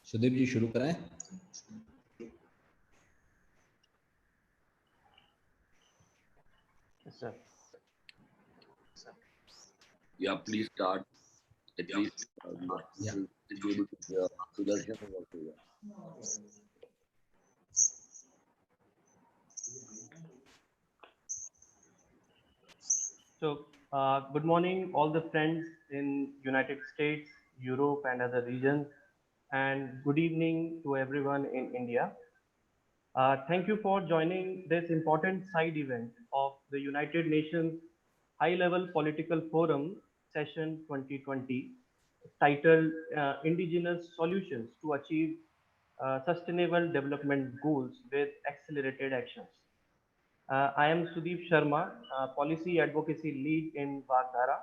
सुदीप जी शुरू कराएं। Yes, sir. Yeah, please start. At least Yeah. is able to hear. Sudarshan is also here. So, good morning, all the friends in United States, Europe, and other regions, and good evening to everyone in India. Thank you for joining this important side event of the United Nations High-Level Political Forum Session 2020, titled Indigenous Solutions to Achieve Sustainable Development Goals with Accelerated Actions. I am Sudeep Sharma, Policy Advocacy Lead in Vagdhara,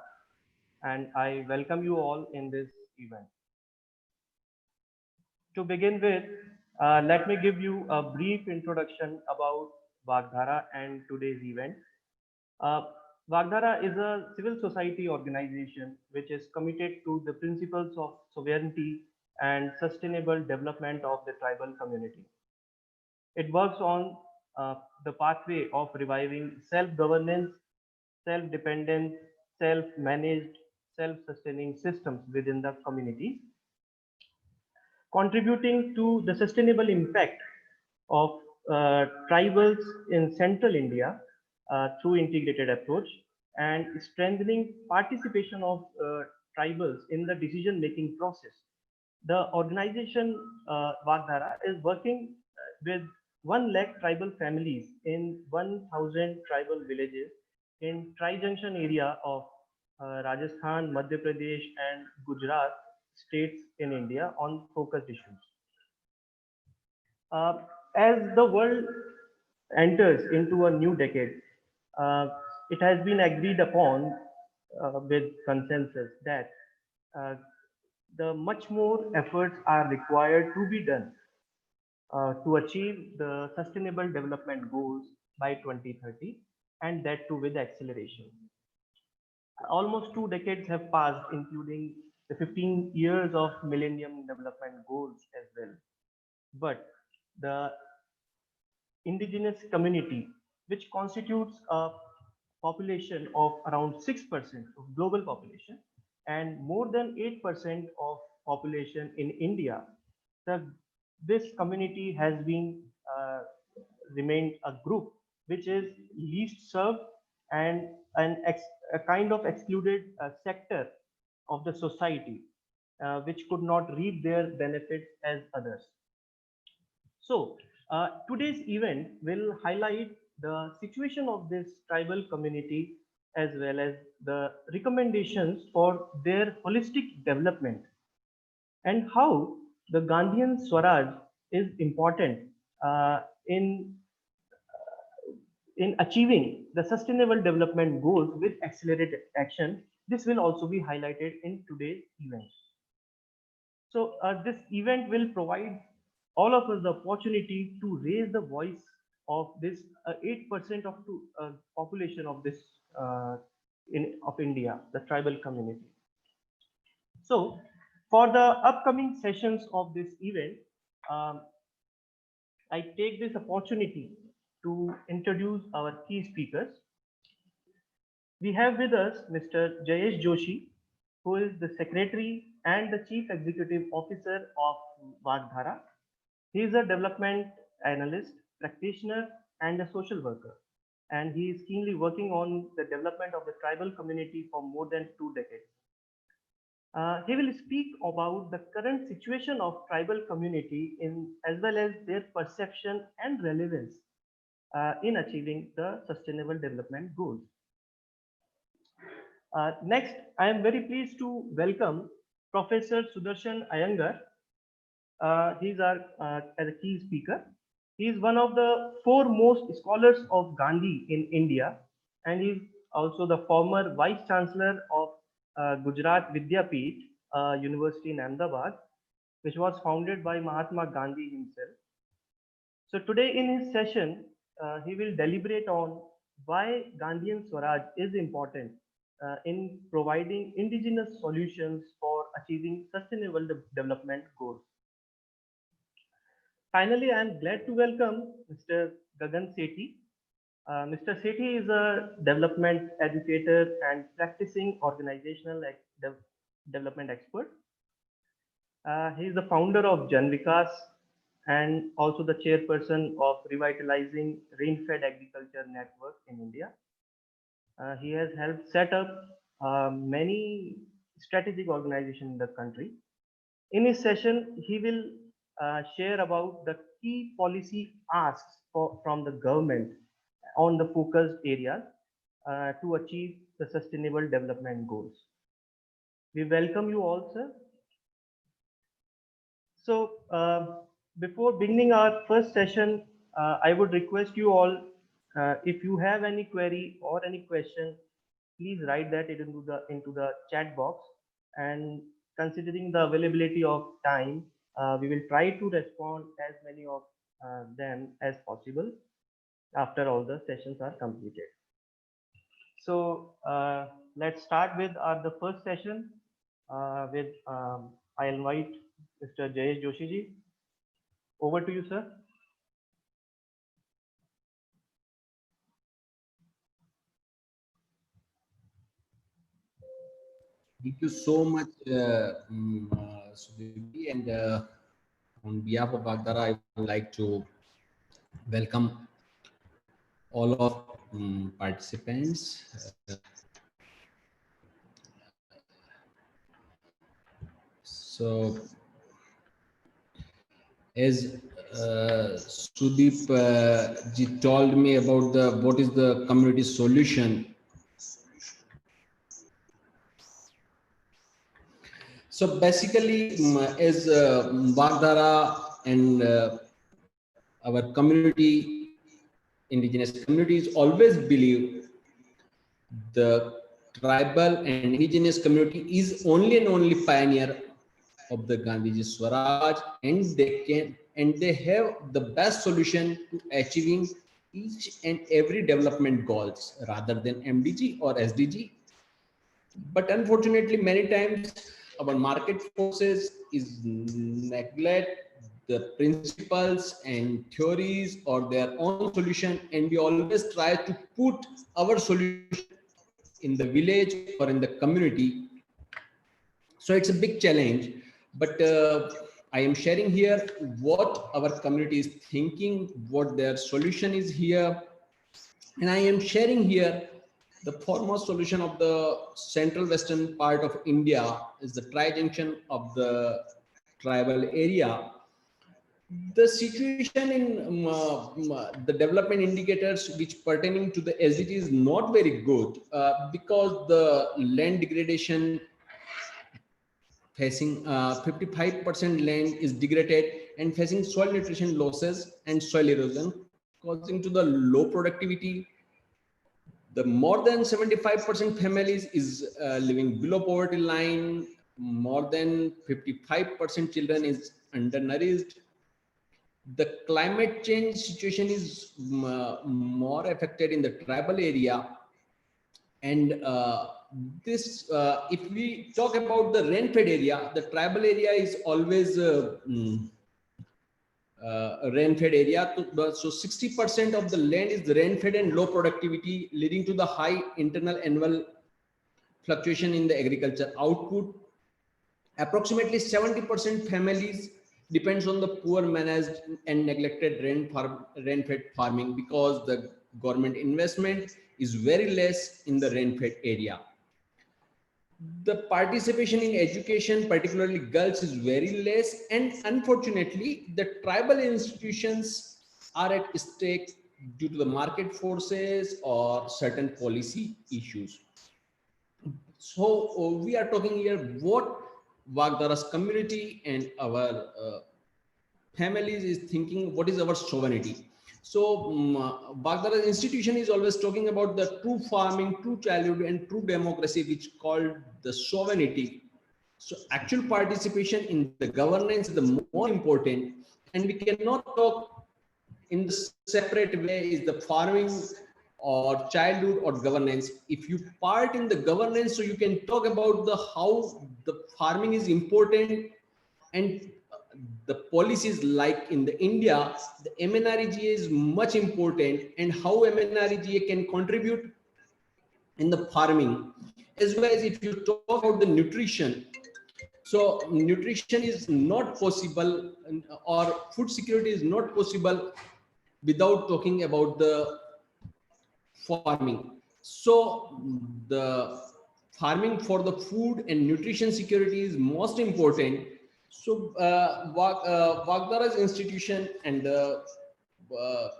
and I welcome you all in this event. To begin with, let me give you a brief introduction about Vagdhara and today's event. Uh, Vagdhara is a civil society organization which is committed to the principles of sovereignty and sustainable development of the tribal community. It works on the pathway of reviving self-governance, self-dependent, self-managed, self-sustaining systems within the community, contributing to the sustainable impact of tribals in central India through integrated approach and strengthening participation of tribals in the decision-making process. The organization Vagdhara is working with 1 lakh tribal families in 1,000 tribal villages in tri-junction area of Rajasthan, Madhya Pradesh, and Gujarat states in India on focused issues. Uh, as the world enters into a new decade, uh, it has been agreed upon with consensus that uh, the much more efforts are required to be done to achieve the sustainable development goals by 2030, and that too with acceleration. Almost 2 decades have passed, including the 15 years of Millennium Development Goals as well. But the indigenous community, which constitutes a population of around 6% of global population and more than 8% of population in India, this community has been remained a group which is least served and a kind of excluded sector of the society, which could not reap their benefits as others. So, today's event will highlight the situation of this tribal community as well as the recommendations for their holistic development and how the Gandhian Swaraj is important in achieving the sustainable development goals with accelerated action. This will also be highlighted in today's event. So this event will provide all of us the opportunity to raise the voice of this 8% of population of this of India, the tribal community. So for the upcoming sessions of this event, I take this opportunity to introduce our key speakers. We have with us Mr. Jayesh Joshi, who is the Secretary and the Chief Executive Officer of Vagdhara. He is a development analyst, practitioner, and a social worker, and he is keenly working on the development of the tribal community for more than 2 decades. He will speak about the current situation of tribal community as well as their perception and relevance in achieving the sustainable development goals. Next, I am very pleased to welcome Professor Sudarshan Iyengar. He's our as a key speaker. He is one of the foremost scholars of Gandhi in India, and he's also the former Vice Chancellor of Gujarat Vidyapeeth University in Ahmedabad, which was founded by Mahatma Gandhi himself. So today in his session, he will deliberate on why Gandhian Swaraj is important in providing indigenous solutions for achieving sustainable development goals. Finally, I am glad to welcome Mr. Gagan Sethi. Mr. Sethi is a development educator and practicing development expert. He is the founder of Janvikas and also the chairperson of Revitalizing Rain-Fed Agriculture Network in India. He has helped set up many strategic organizations in the country. In his session, he will share about the key policy asks from the government on the focused areas to achieve the sustainable development goals. We welcome you all, sir. So, before beginning our first session, I would request you all, if you have any query or any question, please write that into the chat box. And considering the availability of time, we will try to respond as many of them as possible after all the sessions are completed. So let's start with the first session with I invite Mr. Jayesh Joshi ji. Over to you, sir. Thank you so much, Sudhir. And on behalf of Agdara, I would like to welcome all of participants. So, as Sudeep ji told me about what is the community solution. So basically, as Bagdara and our community, indigenous communities always believe the tribal and indigenous community is only and only pioneer of the Gandhiji Swaraj, and they have the best solution to achieving each and every development goals rather than MDG or SDG. But unfortunately, many times our market forces is neglect the principles and theories or their own solution, and we always try to put our solution in the village or in the community. So it's a big challenge, but I am sharing here what our community is thinking, what their solution is here, and I am sharing here the foremost solution of the central western part of India is the tri-junction of the tribal area. The situation in the development indicators which pertaining to the SDG is not very good because the land degradation facing 55% land is degraded and facing soil nutrition losses and soil erosion causing to the low productivity. The more than 75% families is living below poverty line. More than 55% children is undernourished. The climate change situation is more affected in the tribal area. And if we talk about the rain-fed area, the tribal area is always rain-fed area. So 60% of the land is rain-fed and low productivity, leading to the high internal annual fluctuation in the agriculture output. Approximately 70% families depends on the poor managed and neglected rain-fed farming because the government investment is very less in the rain-fed area. The participation in education, particularly girls, is very less, and unfortunately, the tribal institutions are at stake due to the market forces or certain policy issues. So we are talking here what Vagdara's community and our families is thinking, what is our sovereignty. So Vagdara's institution is always talking about the true farming, true childhood and true democracy, which called the sovereignty. So actual participation in the governance is the more important, and we cannot talk in the separate way is the farming or childhood or governance. If you part in the governance, so you can talk about the how the farming is important and the policies like in the India, the MNREGA is much important, and how MNREGA can contribute in the farming, as well as if you talk about the nutrition. So nutrition is not possible, or food security is not possible without talking about the farming. So the farming for the food and nutrition security is most important. So Vagdara's institution and the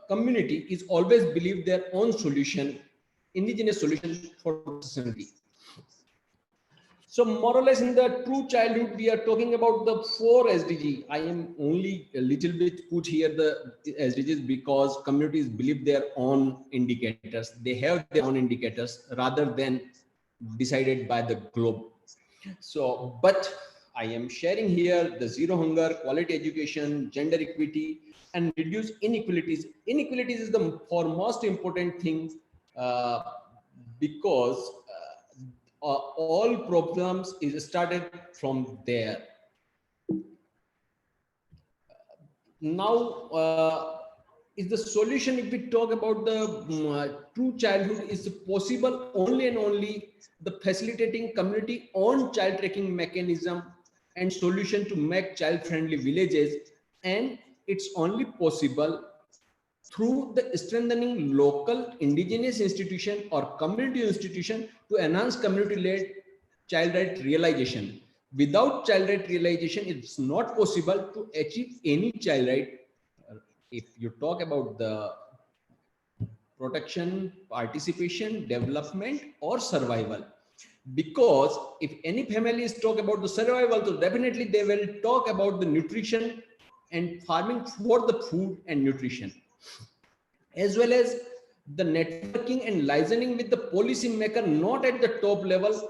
community is always believe their own solution, indigenous solution for sustainability. So more or less in the true childhood, we are talking about the 4 SDG. I am only a little bit put here the SDGs because communities believe their own indicators. They have their own indicators rather than decided by the globe. So, but I am sharing here the zero hunger, quality education, gender equity, and reduce inequalities. Inequalities is the for most important thing, because all problems is started from there. Now is the solution, if we talk about the true childhood, is possible only and only the facilitating community own child tracking mechanism and solution to make child friendly villages, and it's only possible through the strengthening local indigenous institution or community institution to enhance community-led child right realization. Without child right realization, it's not possible to achieve any child right. If you talk about the protection, participation, development, or survival, because if any families talk about the survival, so definitely they will talk about the nutrition and farming for the food and nutrition, as well as the networking and liaising with the policy maker, not at the top level,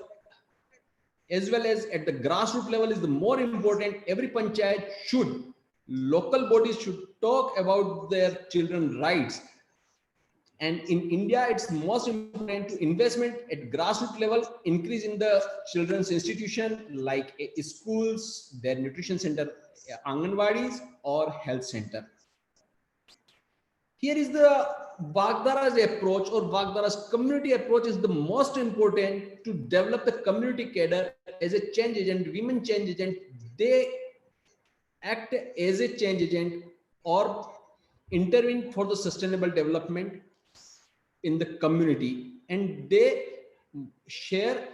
as well as at the grassroots level is the more important. Every panchayat should, local bodies should talk about their children rights. And in India, it's most important to investment at grassroots level, increase in the children's institution like schools, their nutrition center, Anganwadis, or health center. Here is the Vagdara's approach, or Vagdara's community approach is the most important to develop the community cadre as a change agent, women change agent. They act as a change agent or intervene for the sustainable development in the community, and they share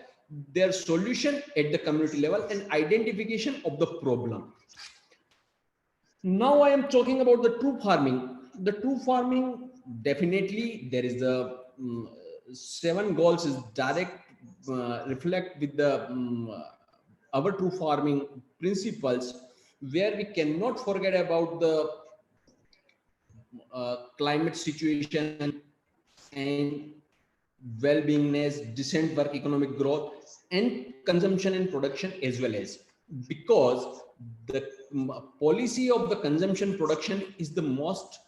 their solution at the community level and identification of the problem. Now I am talking about the true farming. The true farming, definitely there is the 7 goals is direct reflect with the our true farming principles, where we cannot forget about the climate situation and well-beingness, decent work, economic growth, and consumption and production, as well as, because the policy of the consumption production is the most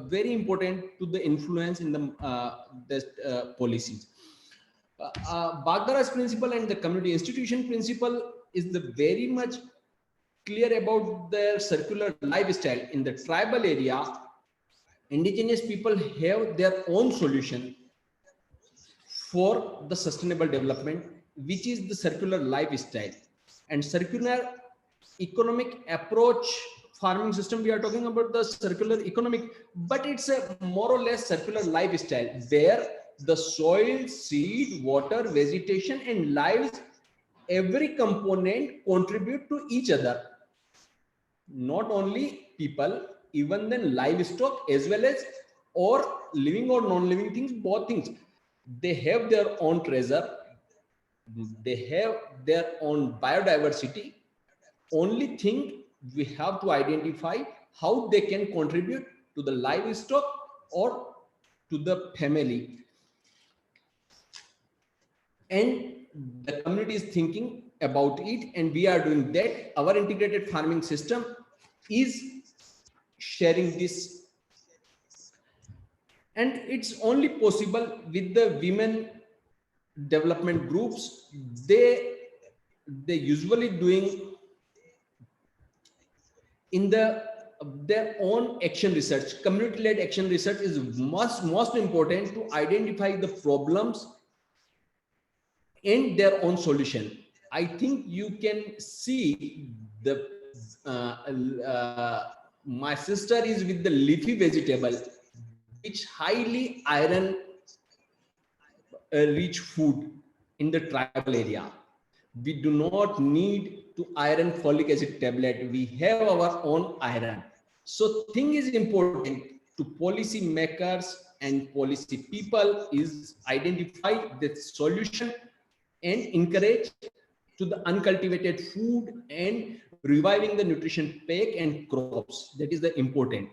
very important to the influence in the policies. Bagdara's principle and the community institution principle is the very much clear about their circular lifestyle. In the tribal area, indigenous people have their own solution for the sustainable development, which is the circular lifestyle. And circular economic approach farming system, we are talking about the circular economic, but it's a more or less circular lifestyle where the soil, seed, water, vegetation, and lives, every component contribute to each other. Not only people, even then livestock, as well as or living or non-living things, both things, they have their own treasure, they have their own biodiversity. Only thing we have to identify how they can contribute to the livestock or to the family. And the community is thinking about it, and we are doing that. Our integrated farming system is sharing this, and it's only possible with the women development groups. They usually doing in their own action research. Community-led action research is most important to identify the problems and their own solution. I think you can see the my sister is with the leafy vegetable, which highly iron rich food in the tribal area. We do not need to iron folic acid tablet. We have our own iron. So thing is important to policy makers and policy people is identify the solution and encourage to the uncultivated food and reviving the nutrition pack and crops. That is the important.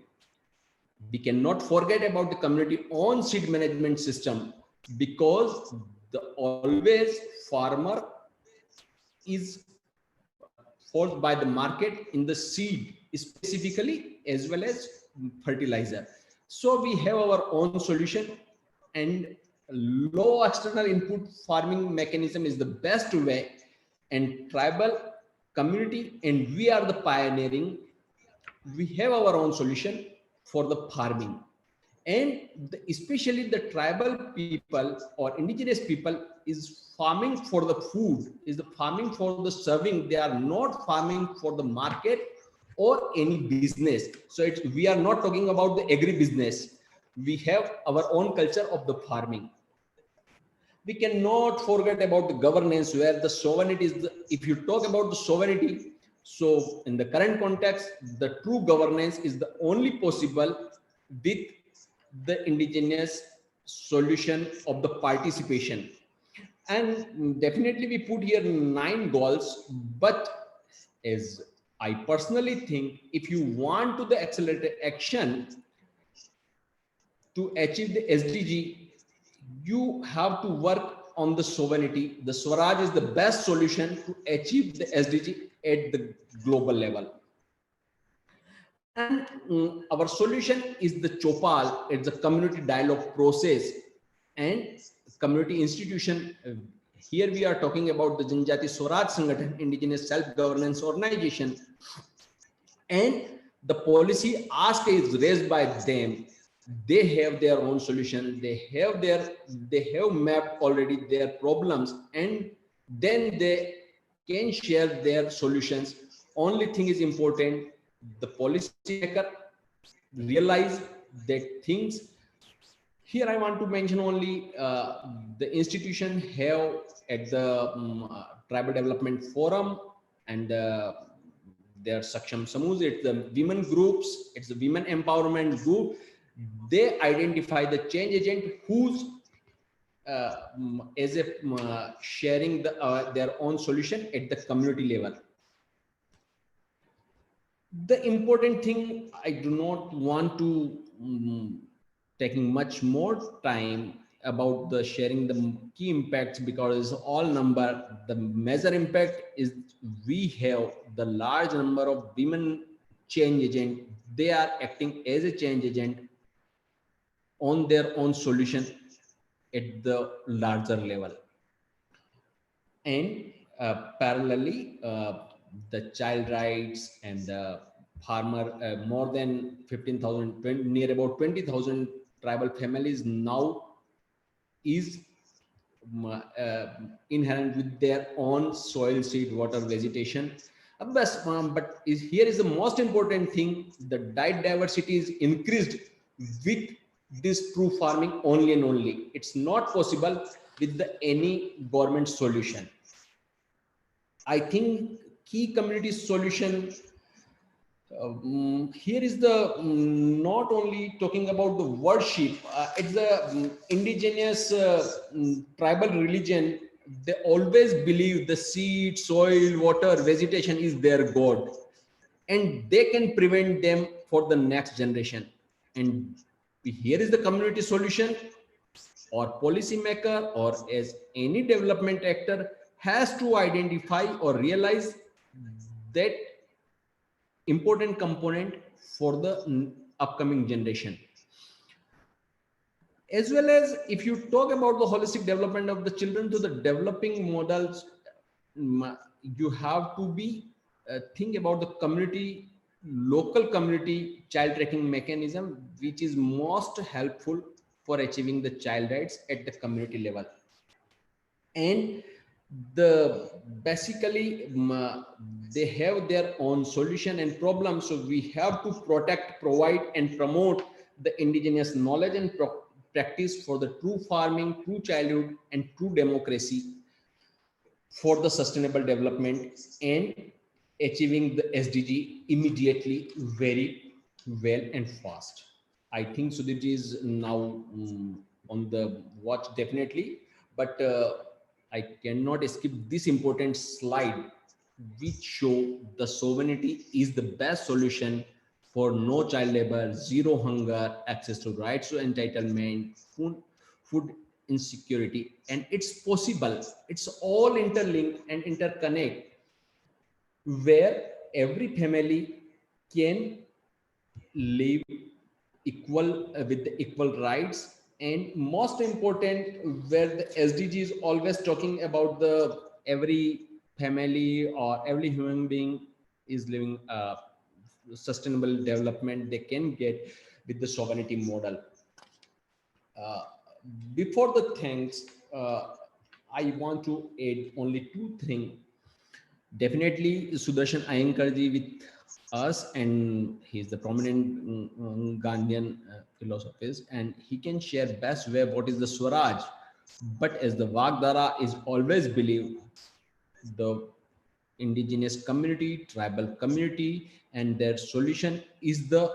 We cannot forget about the community owned seed management system, because the always farmer is forced by the market in the seed specifically as well as fertilizer. So we have our own solution, and low external input farming mechanism is the best way, and tribal community and we are the pioneering. We have our own solution for the farming, and especially the tribal people or indigenous people is farming for the food, is the farming for the serving. They are not farming for the market or any business. So it's, we are not talking about the agri business. We have our own culture of the farming. We cannot forget about the governance, where the sovereignty is the, if you talk about the sovereignty, so in the current context, the true governance is the only possible with the indigenous solution of the participation. And definitely we put here 9 goals, but as I personally think, if you want to the accelerated action to achieve the SDG, you have to work on the sovereignty. The Swaraj is the best solution to achieve the SDG at the global level. And our solution is the Chopal. It's a community dialogue process and community institution. Here we are talking about the Janjati Swaraj Sangathan, Indigenous Self-Governance Organization. And the policy ask is raised by them. They have their own solution. They have mapped already their problems, and then they can share their solutions. Only thing is important, the policy maker realize that things. Here I want to mention only the institution have at the Tribal Development Forum and their Saksham Samuj, it's the women groups, it's the women empowerment group. They identify the change agent who's as if sharing their own solution at the community level. The important thing, I do not want to taking much more time about the sharing the key impacts, because it's all number. The major impact is we have the large number of women change agent. They are acting as a change agent on their own solution at the larger level. And parallelly, the child rights and the farmer, more than 15,000, near about 20,000 tribal families now is inherent with their own soil, seed, water, vegetation. But here is the most important thing, the diet diversity is increased with this true farming only and only. It's not possible with the any government solution. I think key community solution here is the not only talking about the worship, it's the indigenous tribal religion. They always believe the seed, soil, water, vegetation is their god, and they can prevent them for the next generation. And here is the community solution, or policymaker or as any development actor has to identify or realize that important component for the upcoming generation. As well as if you talk about the holistic development of the children to the developing models, you have to be think about the community local community child tracking mechanism, which is most helpful for achieving the child rights at the community level. And the basically they have their own solution and problem, so we have to protect, provide and promote the indigenous knowledge and practice for the true farming, true childhood and true democracy for the sustainable development and achieving the SDG immediately, very well and fast. I think Sudhirji is now on the watch definitely, but I cannot skip this important slide which show the sovereignty is the best solution for no child labor, zero hunger, access to rights to entitlement, food insecurity, and it's possible. It's all interlinked and interconnect, where every family can live equal with the equal rights, and most important, where the SDG is always talking about the every family or every human being is living sustainable development they can get with the sovereignty model. uh, Before the thanks, I want to add only two things. Definitely, Sudarshan Iyenkarji with us, and he's the prominent Gandhian philosophist, and he can share best way what is the Swaraj. But as the Vagdara is always believed, the indigenous community, tribal community, and their solution is the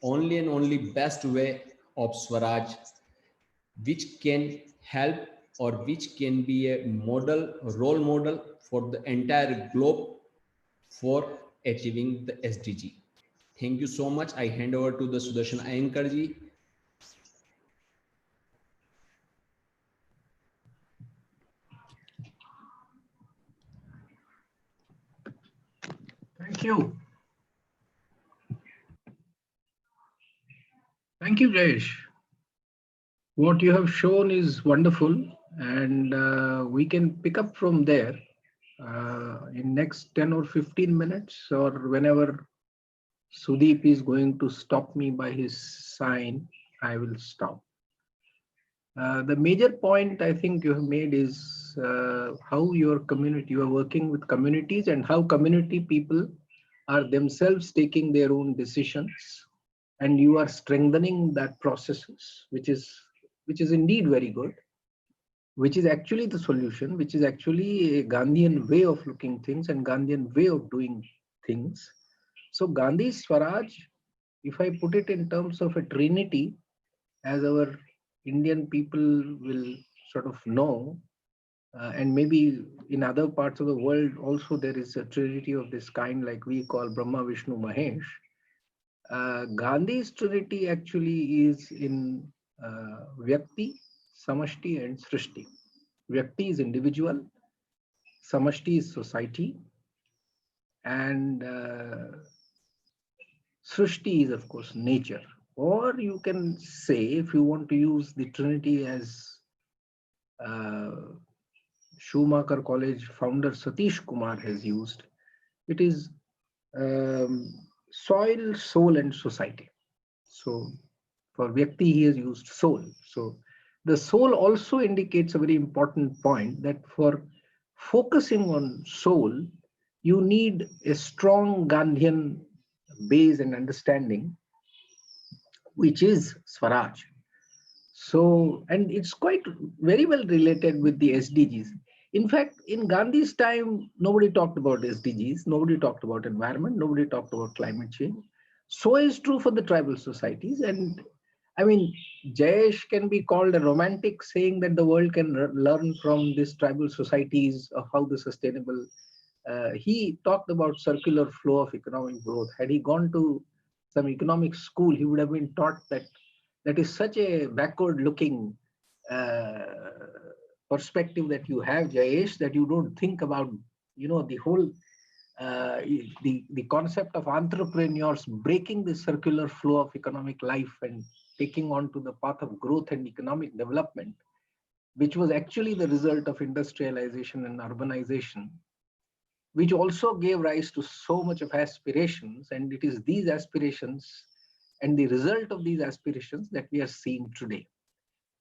only and only best way of Swaraj, which can help or which can be a model, role model for the entire globe for achieving the SDG. Thank you so much. I hand over to the Sudarshan Iyenkarji. Thank you. Thank you, Jayesh. What you have shown is wonderful, and we can pick up from there in next 10 or 15 minutes, or whenever Sudeep is going to stop me by his sign, I will stop. The major point I think you have made is how your community, you are working with communities, and how community people are themselves taking their own decisions, and you are strengthening that processes, which is indeed very good, which is actually the solution, which is actually a Gandhian way of looking things and Gandhian way of doing things. So Gandhi's Swaraj, if I put it in terms of a trinity, as our Indian people will sort of know, and maybe in other parts of the world also there is a trinity of this kind, like we call Brahma, Vishnu, Mahesh. Gandhi's trinity actually is in Vyakti, Samashti and Srishti. Vyakti is individual, Samashti is society, and Srishti is of course nature. Or you can say, if you want to use the trinity as Schumacher College founder Satish Kumar has used, it is soil, soul and society. So for Vyakti he has used soul. So the soul also indicates a very important point, that for focusing on soul, you need a strong Gandhian base and understanding, which is Swaraj. So, and it's quite very well related with the SDGs. In fact, in Gandhi's time, nobody talked about SDGs, nobody talked about environment, nobody talked about climate change. So is true for the tribal societies. And I mean, Jayesh can be called a romantic, saying that the world can learn from these tribal societies of how the sustainable. He talked about circular flow of economic growth. Had he gone to some economic school, he would have been taught that that is such a backward-looking perspective that you have, Jayesh, that you don't think about, the whole the concept of entrepreneurs breaking the circular flow of economic life and taking on to the path of growth and economic development, which was actually the result of industrialization and urbanization. which also gave rise to so much of aspirations. And it is these aspirations and the result of these aspirations that we are seeing today.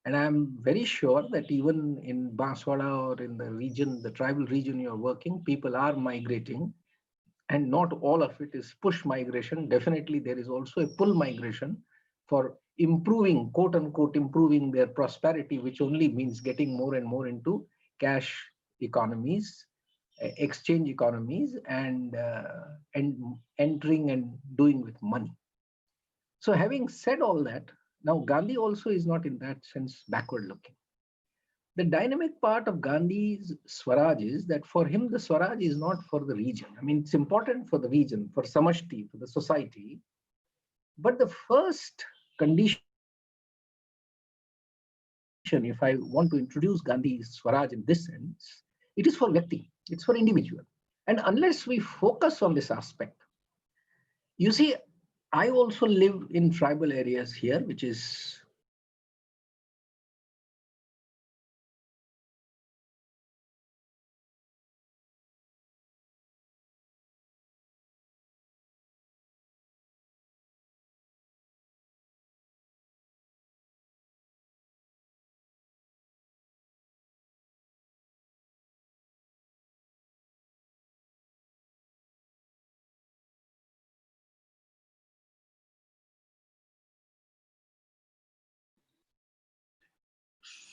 And I'm very sure that even in Banswara or in the region, the tribal region you're working, people are migrating, and not all of it is push migration. Definitely, there is also a pull migration for improving, quote unquote, improving their prosperity, which only means getting more and more into cash economies, exchange economies, and entering and doing with money. So, having said all that, now Gandhi also is not in that sense backward looking. The dynamic part of Gandhi's Swaraj is that for him, the Swaraj is not for the region. I mean, it's important for the region, for Samashti, for the society. But the first condition, if I want to introduce Gandhi's Swaraj in this sense, it is for Vyakti, it's for individual. And unless we focus on this aspect, you see, I also live in tribal areas here, which is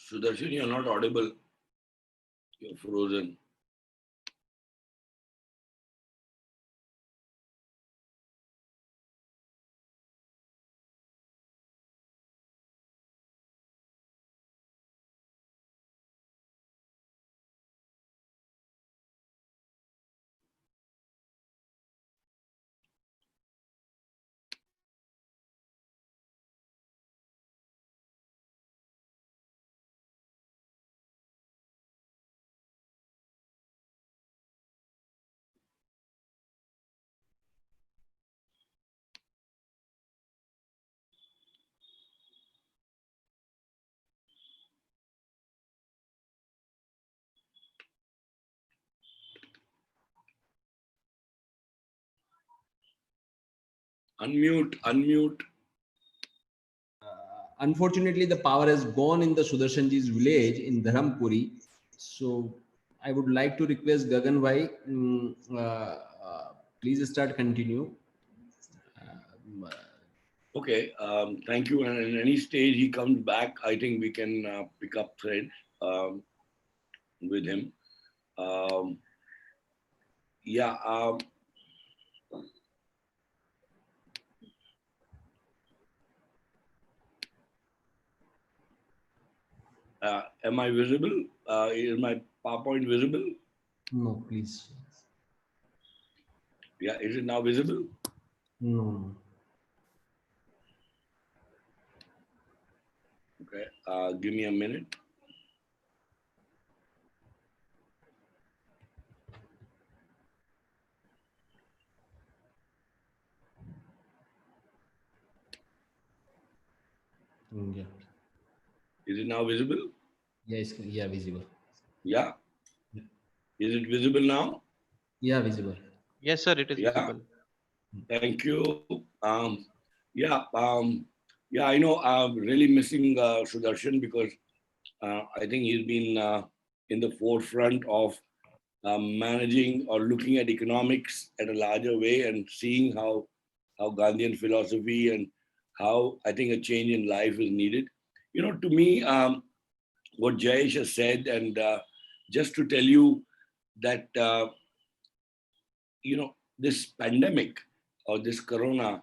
Sudarshan, you're not audible. You're frozen. Unmute, unmute. Unfortunately, the power has gone in the Sudarshanji's village in Dharampuri. So I would like to request Gagan Bhai, please start, continue. Okay, thank you. And in any stage he comes back, I think we can pick up thread with him. Um, yeah. Am I visible? Is my PowerPoint visible? No, please. Yeah, is it now visible? No. Okay, give me a minute. Yeah. Is it now visible? Yes, yeah, visible. Yeah. Yeah. Is it visible now? Yeah, visible. Yes, sir, it is visible. Thank you. Yeah, yeah, I know I'm really missing Sudarshan because I think he's been in the forefront of managing or looking at economics at a larger way and seeing how Gandhian philosophy and how I think a change in life is needed. You know, to me, what Jayesh has said, and just to tell you that, you know, this pandemic or this corona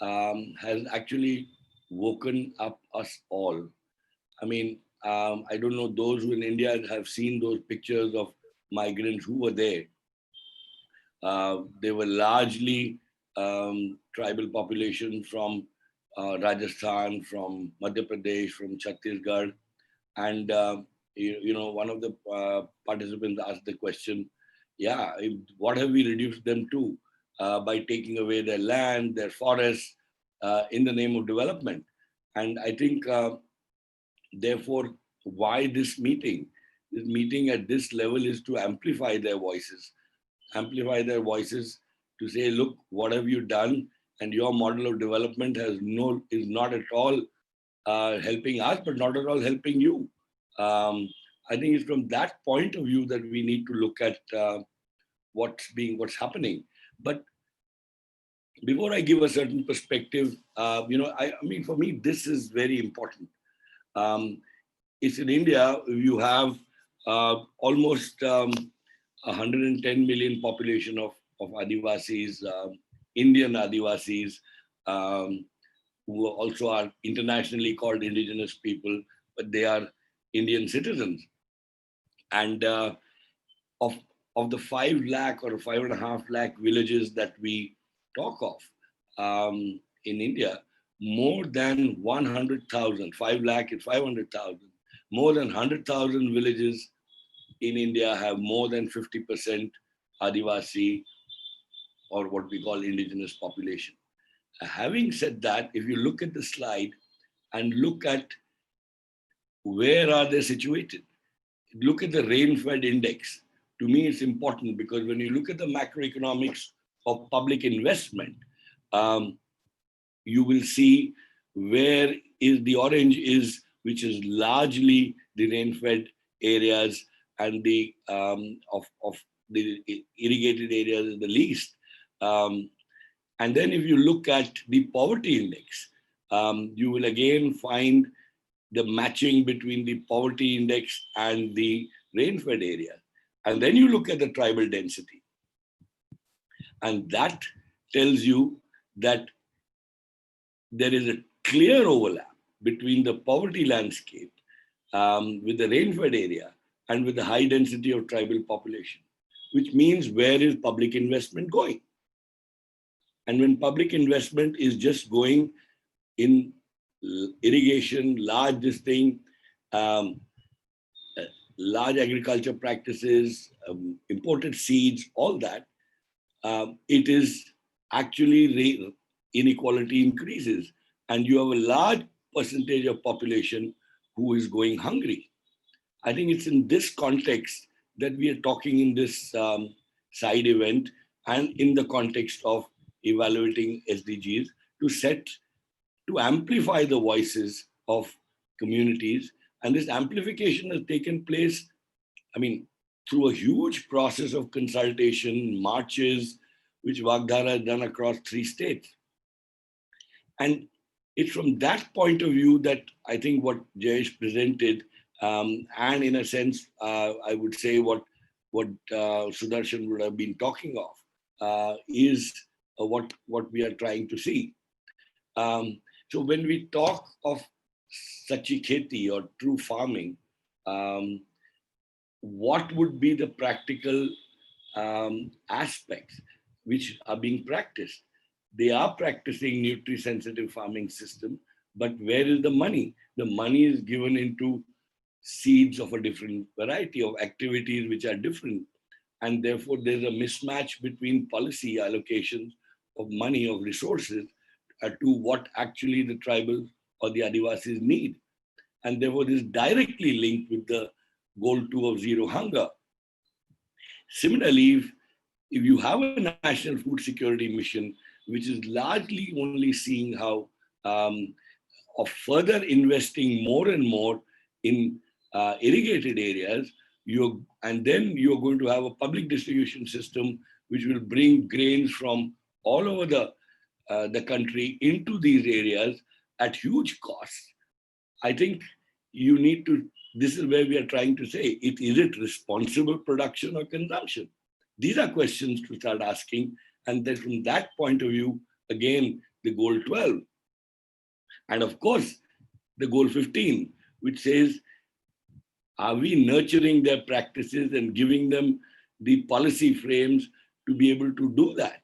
has actually woken up us all. I mean, I don't know those who in India have seen those pictures of migrants who were there. They were largely tribal population from Rajasthan, from Madhya Pradesh, from Chhattisgarh. And, you know, one of the participants asked the question, yeah, what have we reduced them to by taking away their land, their forests in the name of development? And I think, therefore, why this meeting? This meeting at this level is to amplify their voices, amplify their voices to say, look, what have you done? And your model of development is not at all helping us, but not at all helping you. I think it's from that point of view that we need to look at what's happening. But before I give a certain perspective, I mean, for me, this is very important. It's in India, you have almost 110 million population of Adivasis, Indian Adivasis, um, who also are internationally called indigenous people, but they are Indian citizens. And of of the 5 lakh or 5.5 lakh villages that we talk of in India, more than 100,000, 5 lakh is 500,000, more than 100,000 villages in India have more than 50% Adivasi or what we call indigenous population. Having said that, if you look at the slide and look at where are they situated, look at the rain-fed index. To me, it's important because when you look at the macroeconomics of public investment, you will see where is the orange is, which is largely the rain-fed areas, and the of the irrigated areas is the least. And then if you look at the poverty index, you will again find the matching between the poverty index and the rain-fed area. And then you look at the tribal density. And that tells you that there is a clear overlap between the poverty landscape with the rain-fed area and with the high density of tribal population, which means where is public investment going? And when public investment is just going in irrigation, large this thing, large agriculture practices, imported seeds, all that, it is actually inequality increases. And you have a large percentage of population who is going hungry. I think it's in this context that we are talking in this side event and in the context of evaluating SDGs to amplify the voices of communities. And this amplification has taken place, I mean, through a huge process of consultation, marches, which Vagdhara has done across 3 states. And it's from that point of view that I think what Jayesh presented, and in a sense, I would say what Sudarshan would have been talking of, is what we are trying to see. So when we talk of sachi kheti or true farming, what would be the practical aspects which are being practiced? They are practicing nutri-sensitive farming system, but where is the money? The money is given into seeds of a different variety of activities which are different. And therefore, there's a mismatch between policy allocations of money, of resources, to what actually the tribal or the Adivasis need. And therefore, this is directly linked with the goal 2 of zero hunger. Similarly, if you have a national food security mission, which is largely only seeing how of further investing more and more in irrigated areas, and then you're going to have a public distribution system which will bring grains from all over the country into these areas at huge costs. I think you need to, this is where we are trying to say, is it responsible production or consumption? These are questions to start asking. And then from that point of view, again, the goal 12. And of course, the goal 15, which says, are we nurturing their practices and giving them the policy frames to be able to do that?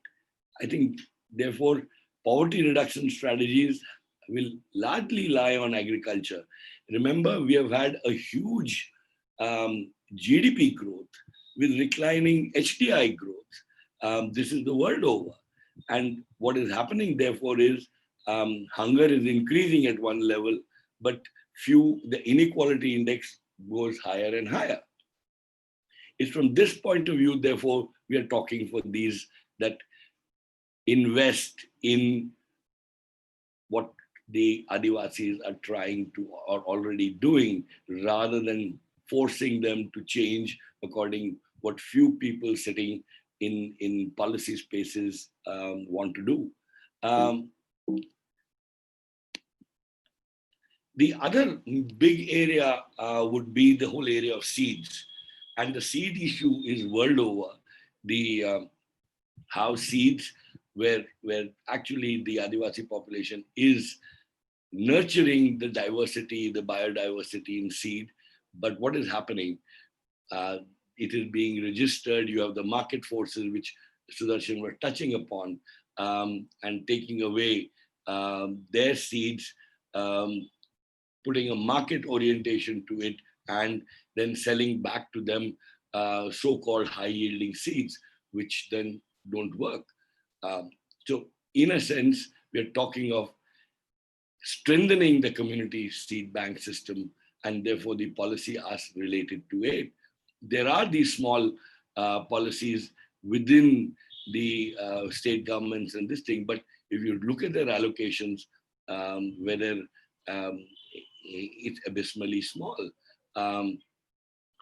I think, therefore, poverty reduction strategies will largely lie on agriculture. Remember, we have had a huge GDP growth with declining HDI growth. This is the world over. And what is happening, therefore, is hunger is increasing at one level, but the inequality index goes higher and higher. it's from this point of view, therefore, we are talking for these that invest in what the Adivasis are trying to or already doing, rather than forcing them to change according what few people sitting in policy spaces want to do. The other big area would be the whole area of seeds, and the seed issue is world over. The how seeds, where actually the Adivasi population is nurturing the diversity, the biodiversity in seed. But what is happening? It is being registered. You have the market forces, which Sudarshan were touching upon, and taking away their seeds, putting a market orientation to it, and then selling back to them so-called high-yielding seeds, which then don't work. So in a sense, we're talking of strengthening the community seed bank system, and therefore the policy as related to it. There are these small policies within the state governments and this thing, but if you look at their allocations, whether it's abysmally small.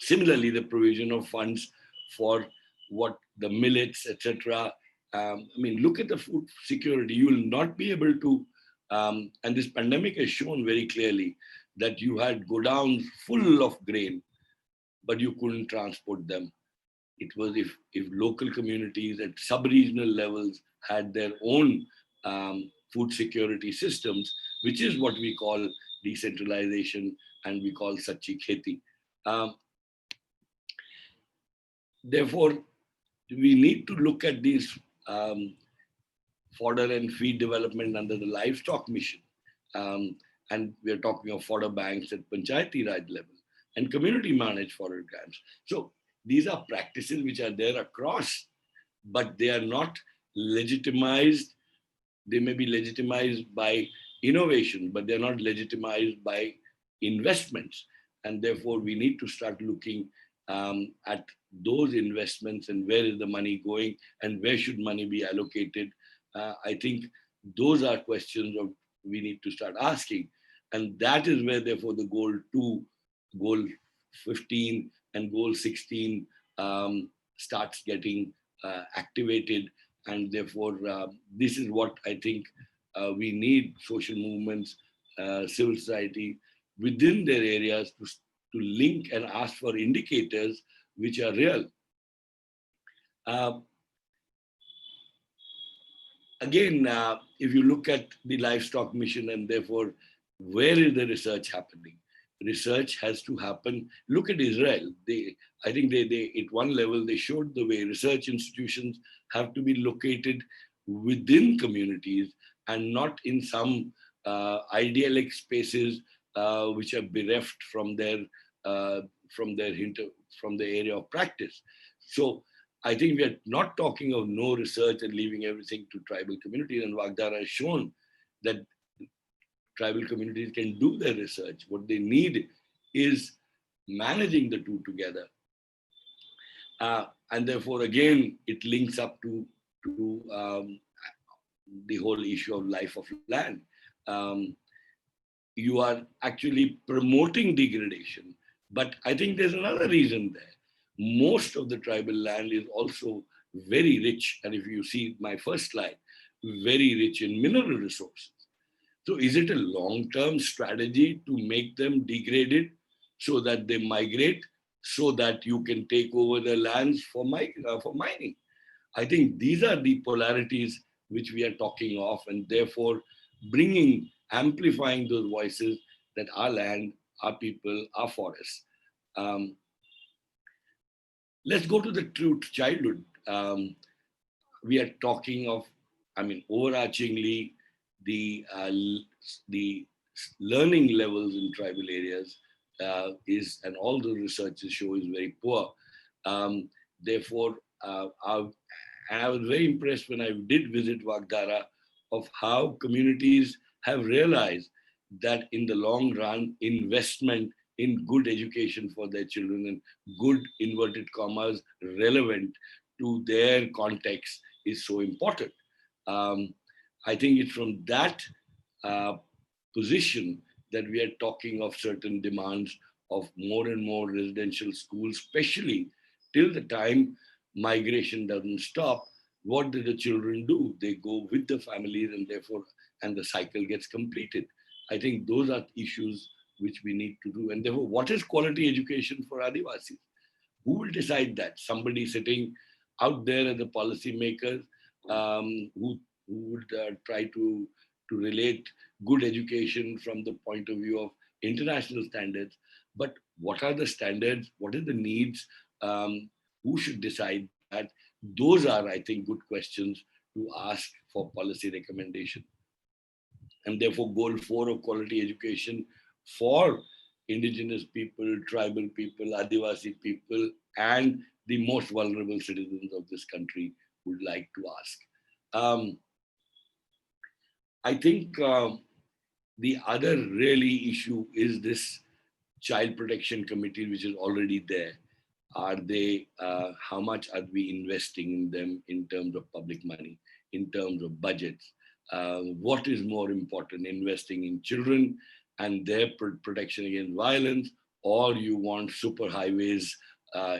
Similarly, the provision of funds for what the millets, etc. I mean, look at the food security. You will not be able to, and this pandemic has shown very clearly that you had godowns full of grain, but you couldn't transport them. It was if local communities at sub-regional levels had their own food security systems, which is what we call decentralization and we call Sachi Kheti. Therefore, we need to look at these fodder and feed development under the livestock mission. And we're talking of fodder banks at Panchayati Raj level and community managed fodder camps. So these are practices which are there across, but they are not legitimized. They may be legitimized by innovation, but they're not legitimized by investments. And therefore, we need to start looking at those investments and where is the money going and where should money be allocated. I think those are questions of we need to start asking. And that is where, therefore, the goal 2, goal 15, and goal 16 starts getting activated. And therefore, this is what I think we need social movements, civil society within their areas to link and ask for indicators which are real. Again, if you look at the livestock mission and therefore, where is the research happening? Research has to happen. Look at Israel. I think they at one level, they showed the way research institutions have to be located within communities and not in some idyllic spaces which are bereft from their area of practice. So I think we are not talking of no research and leaving everything to tribal communities. And Vagdara has shown that tribal communities can do their research. What they need is managing the two together. And therefore, again, it links up to the whole issue of life of land. You are actually promoting degradation. But I think there's another reason there. Most of the tribal land is also very rich. And if you see my first slide, very rich in mineral resources. So is it a long-term strategy to make them degraded so that they migrate, so that you can take over the lands for mining? I think these are the polarities which we are talking of, and therefore amplifying those voices that our land, our people, our forests. Let's go to the true childhood. We are talking of, overarchingly, the learning levels in tribal areas and all the researches show is very poor. Therefore, I was very impressed when I did visit Vagdara of how communities have realized that in the long run, investment in good education for their children and good inverted commas relevant to their context is so important. Um, I think it's from that uh, position that we are talking of certain demands of more and more residential schools, especially till the time migration doesn't stop. What do the children do? They go with the families, and therefore, and the cycle gets completed. I think those are issues which we need to do. And therefore, what is quality education for Adivasis? Who will decide that? Somebody sitting out there as a policymaker who would try to relate good education from the point of view of international standards. But what are the standards? What are the needs? Who should decide that? Those are, I think, good questions to ask for policy recommendation. And therefore, goal 4 of quality education for indigenous people, tribal people, Adivasi people, and the most vulnerable citizens of this country would like to ask. I think the other really issue is this child protection committee, which is already there. Are they, how much are we investing in them in terms of public money, in terms of budgets? What is more important, investing in children and their protection against violence, or you want super highways,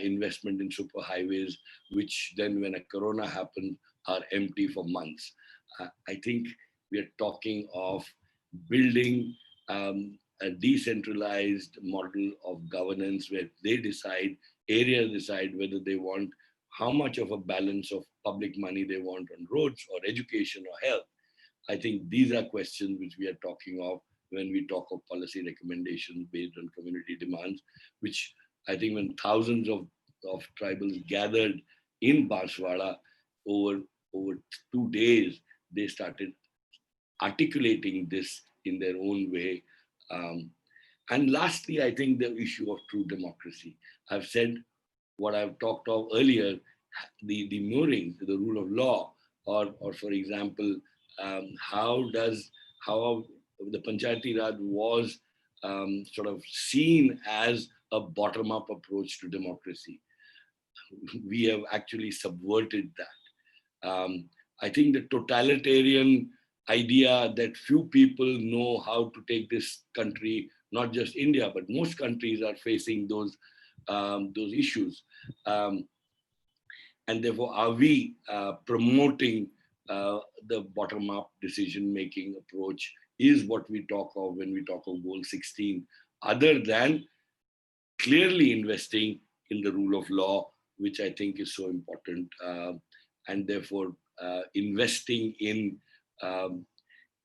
investment in super highways, which then when a corona happens are empty for months? I think we are talking of building a decentralized model of governance where they decide, areas decide whether they want, how much of a balance of public money they want on roads or education or health. I think these are questions which we are talking of when we talk of policy recommendations based on community demands, which I think when thousands of tribals gathered in Banswara over 2 days, they started articulating this in their own way. And lastly, I think the issue of true democracy. I've said what I've talked of earlier, the moorings, the rule of law, or for example, how the Panchayati Raj was sort of seen as a bottom-up approach to democracy. We have actually subverted that. I think the totalitarian idea that few people know how to take this country, not just India, but most countries are facing those issues. And therefore, are we promoting the bottom-up decision-making approach is what we talk of when we talk of Goal 16, other than clearly investing in the rule of law, which I think is so important, and therefore investing in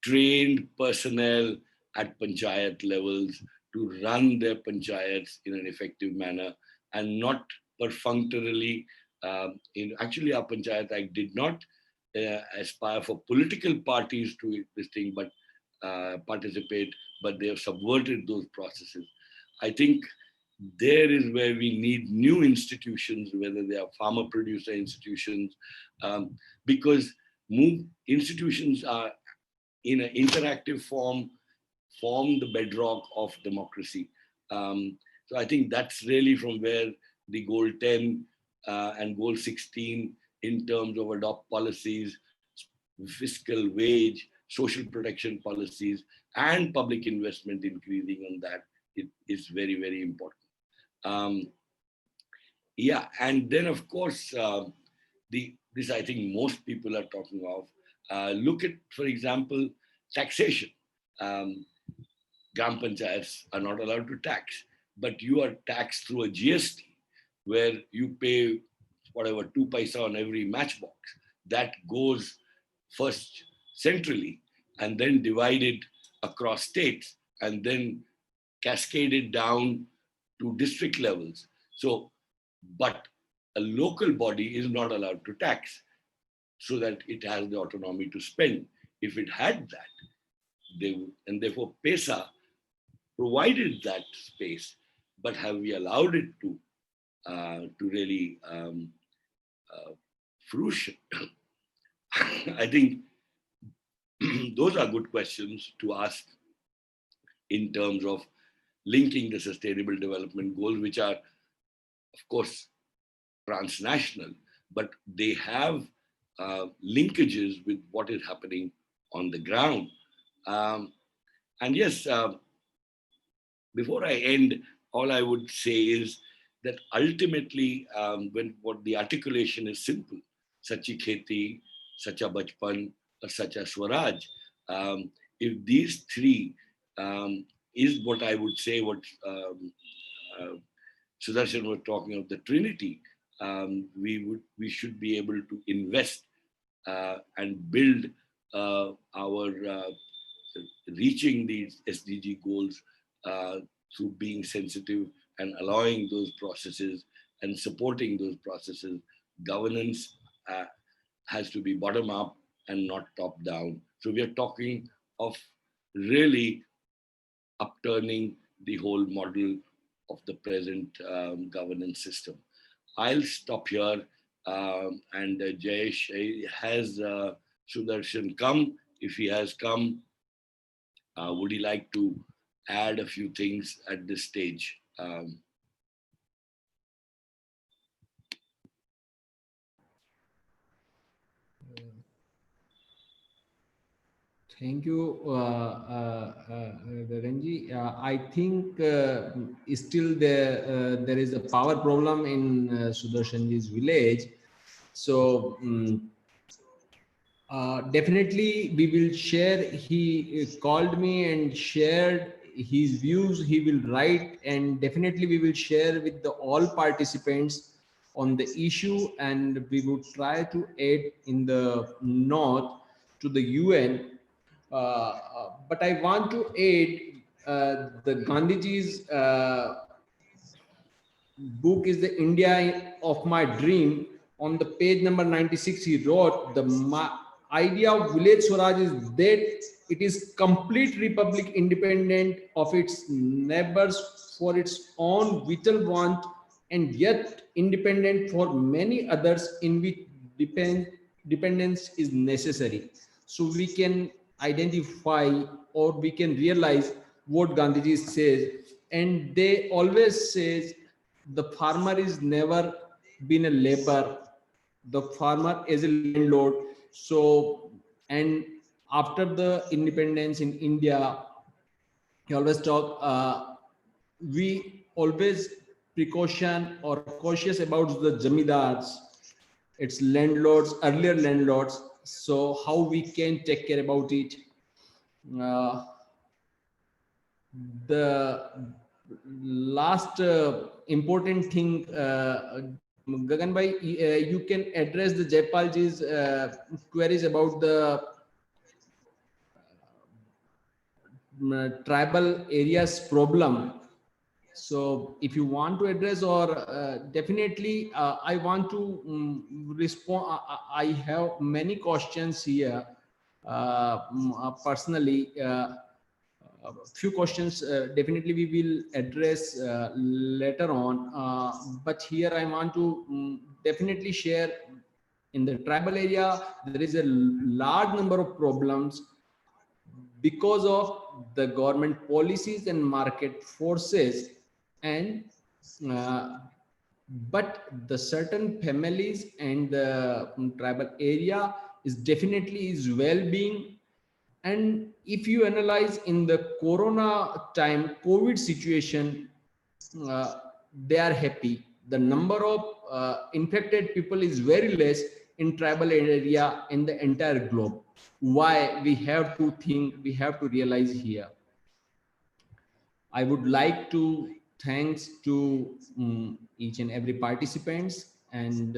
trained personnel at panchayat levels to run their panchayats in an effective manner and not perfunctorily. Actually, our Panchayat Act did not aspire for political parties to this thing, but participate, but they have subverted those processes. I think there is where we need new institutions, whether they are farmer producer institutions, because institutions are in an interactive form the bedrock of democracy. So I think that's really from where the goal 10 and goal 16 in terms of adopt policies, fiscal wage, social protection policies, and public investment increasing on that, it is very, very important. Yeah, and then of course, this I think most people are talking of. Look at, for example, taxation. Gram panchayats are not allowed to tax, but you are taxed through a GST where you pay whatever 2 paisa on every matchbox. That goes first centrally and then divided across states and then cascaded down to district levels. So, but a local body is not allowed to tax so that it has the autonomy to spend. If it had that, they would, and therefore PESA provided that space, but have we allowed it to really fruition? I think those are good questions to ask in terms of linking the sustainable development goals, which are, of course, transnational, but they have linkages with what is happening on the ground. And yes, before I end, all I would say is that ultimately, when what the articulation is simple, Sachi Kheti, Sacha Bachpan, or Sacha Swaraj. If these three is what I would say, what uh, Sudarshan was talking of the Trinity, we should be able to invest and build our reaching these SDG goals through being sensitive and allowing those processes and supporting those processes. Governance has to be bottom up and not top down. So we are talking of really upturning the whole model of the present governance system. I'll stop here. And Jayesh, has Sudarshan come? If he has come, would he like to add a few things at this stage? Thank you, Renji. I think still there is a power problem in Sudarshanji's village. So definitely we will share. He called me and shared his views. He will write, and definitely we will share with the all participants on the issue, and we would try to aid in the north to the UN. But I want to aid the Gandhiji's book is the India of my dream. On the page number 96, he wrote the idea of village Swaraj is that it is complete republic independent of its neighbors for its own vital want, and yet independent for many others in which dependence is necessary. So we can identify or we can realize what Gandhiji says, and they always says the farmer is never been a labor, the farmer is a landlord. So, and after the independence in India, he always talk, we always precaution or cautious about the jamidars, its landlords, earlier landlords. So how we can take care about it. The last important thing, Gagan bhai, you can address the Jaipalji's queries about the tribal areas problem. So if you want to address, or definitely I want to respond. I have many questions here personally. A few questions definitely we will address later on, but here I want to definitely share. In the tribal area there is a large number of problems because of the government policies and market forces, and but the certain families and the tribal area is definitely is well-being. And if you analyze in the corona time, COVID situation, uh, they are happy. The number of infected people is very less in tribal area in the entire globe. Why? We have to think, we have to realize here. I would like to thanks to each and every participants, and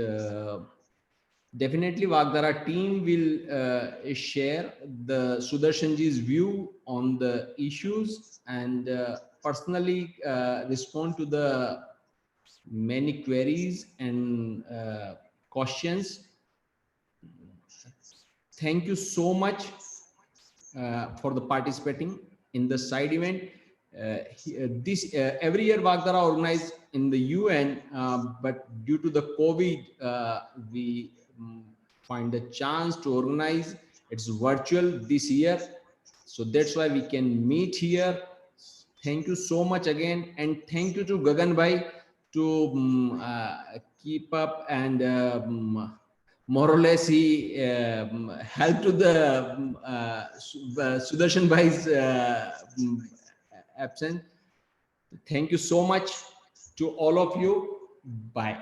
definitely Vagdara team will share the Sudarshanji's view on the issues, and personally respond to the many queries and questions. Thank you so much for the participating in the side event. This every year Vagdara organized in the UN, but due to the COVID, we find the chance to organize. It's virtual this year, so that's why we can meet here. Thank you so much again, and thank you to Gagan Bhai to keep up, and more or less he helped to the Sudarshan Bhai's absence. Thank you so much to all of you. Bye.